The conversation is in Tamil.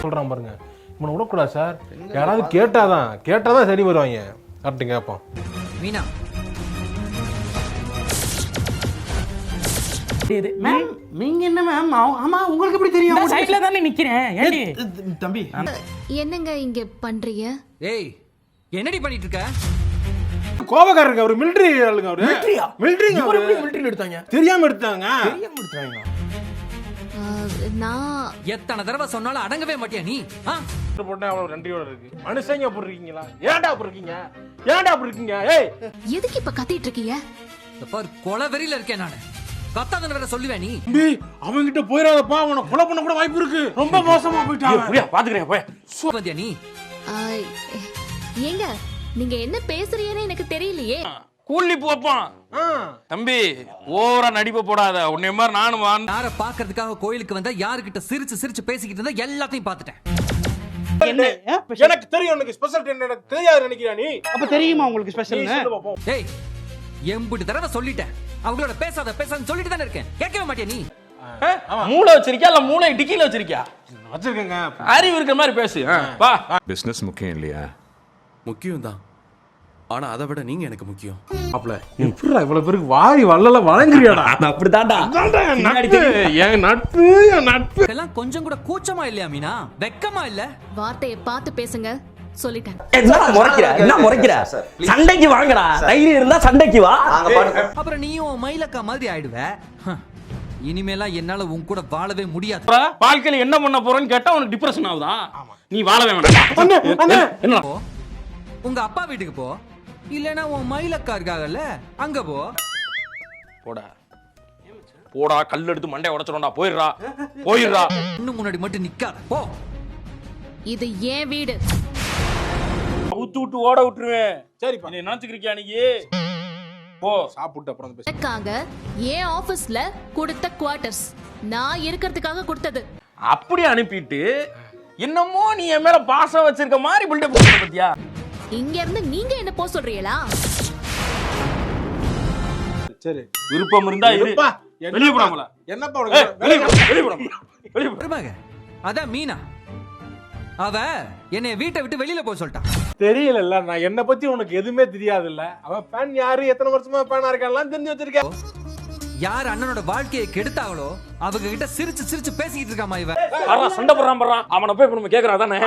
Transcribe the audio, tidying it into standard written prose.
சொல்றான் பாருங்க, இவனை விடக்கூடாது சார். யாராவது கேட்டாதான் சரி வருவாங்க. கரெக்டு கேட்போம். மீனா மேம் நீங்க என்ன மேம்? ஆமா உங்களுக்கு எப்படி தெரியும்? சைடுல தானே நிக்கிறேன். ஏண்டி தம்பி என்னங்க இங்க பண்றீங்க? ஏய் என்னடி பண்ணிட்டு இருக்க? கோபக்காரருக்கு அவரு மிலிட்டரி ஆளுங்க. அவரு மிலிட்டரிங்க. அவரு எப்படி மிலிட்டரி எடுத்தாங்க? தெரியாம எடுத்தாங்க. நான் எத்தனை தடவை சொன்னாலும் அடங்கவே மாட்டியா நீ? போட்டா அவ்வளவு நன்றியோட இருக்கு. மனுஷங்க அப்படி இருக்கீங்களா? ஏன்டா அப்படி இருக்கீங்க? ஏய் எதுக்கு இப்ப கத்திட்டு இருக்கீங்க? இந்த பாரு கொலை வெறியில இருக்கேன் நானு. கத்தாதன்னு வேற சொல்லுவேன் நீ. அவங்க கிட்ட போயிடாதப்பா, அவனை கொலை பண்ண கூட வாய்ப்பு இருக்கு. ரொம்ப மோசமா போயிட்டான். புரியா பாத்துக்கிறேன் போய். வந்தியா நீ? ஏங்க நீங்க என்ன பேசுறீங்கன்னு எனக்கு தெரியலையே. கூலி போப்பான் தம்பி, ஓவரா நடிப்பு போடாத. உன்னை மாதிரி நானும் யார பாக்குறதுக்காக கோயிலுக்கு வந்தா யாருக்கிட்ட சிரிச்சு பேசிக்கிட்டு இருந்தா எல்லாத்தையும் பாத்துட்டேன். எனக்கு தெரியும் உனக்கு ஸ்பெஷல் எனக்கு தெரியாது நினைக்கிறா நீ. அப்ப தெரியுமா உங்களுக்கு ஸ்பெஷல்? ஏய் எம்புட்டு தடவை சொல்லிட்டேன், அவங்களோட பேசாதன்னு சொல்லிட்டு தானே இருக்கேன். கேட்கவே மாட்டியா நீ? மூளை வச்சிருக்கியா இல்ல மூளை டிக்கில வச்சிருக்கியா? வச்சிருக்கேங்க. அறிவு இருக்கிற மாதிரி பேசு. வா. பிசினஸ் முக்கியம் இல்லையா? முக்கியம் தான், ஆனா அதை விட நீங்க எனக்கு முக்கியம். அப்பல எப்படிடா இவ்வளவு பேருக்கு வாரி வள்ளல வழங்குறியாடா? அப்படிதான்டா என் நட்பு எல்லாம் கொஞ்சம் கூட கூச்சமா இல்லையா மீனா? வெக்கமா இல்ல? வார்த்தையை பார்த்து பேசுங்க, சொல்லிட்டேன். என்ன முறைக்கிற? சண்டைக்கு வாங்கடா. தைரியம் இருந்தா சண்டைக்கு வா. அப்புறம் நீயும் மயிலக்கா மாதிரி ஆயிடுவ. இனிமேலாம் என்னால உன் கூட வாழவே முடியாது. வாழ்க்கையில என்ன பண்ண போறேன்னு கேட்டா உனக்கு டிப்ரெஷன் ஆகுதா? நீ வாழவே வேண்டாம். என்ன உங்க அப்பா வீட்டுக்கு போ, இல்லனா உன் மயிலக்கா இருக்காங்கல்ல அங்க போ. போடா கல் எடுத்து மண்டைய உடைச்சிடும்டா. போயிடுறா. இன்னும் முன்னாடி மட்டும் நிக்காத போ. இது ஏன் வீடு. விட்டு ஓட விட்டுருவேன். சரிப்பா. நீ நினைச்சுக்கிறியா நீ? போ. சாப்பிட்டு அப்புறம் பேச. எனக்காக ஏன் ஆபீஸ்ல கொடுத்த குவார்ட்டர்ஸ் நான் இருக்கிறதுக்காக கொடுத்தது. அப்படி அனுப்பிட்டு என்னமோ நீ என் மேல பாசம் வச்சிருக்க மாதிரி பில்டப் பண்ண பத்தியா? இங்க இருந்து நீங்க என்ன போ சொல்றீங்களா? சரி விருப்பம் இருந்தா இரு. வெளிய போறாங்களா? என்னப்பா உனக்கு? வெளிய போ. அதான் மீனா, அவ என்னை வீட்டை விட்டு வெளியில போக சொல்லிட்டான். தெரியல, நான் என்ன பத்தி உனக்கு எதுவுமே தெரியாது இல்ல. அவன் பேன் யாரு, எத்தனை வருஷமா பேனா இருக்கான்லாம் தெரிஞ்சு வச்சிருக்கேன். யார் அண்ணனோட வாழ்க்கையை கெடுத்தாங்களோ அவங்க கிட்ட சிரிச்சு பேசிக்கிட்டு இருக்காமா இவ. சண்டை போடுறான். அவனை போய் நம்ம கேக்குறா தானே?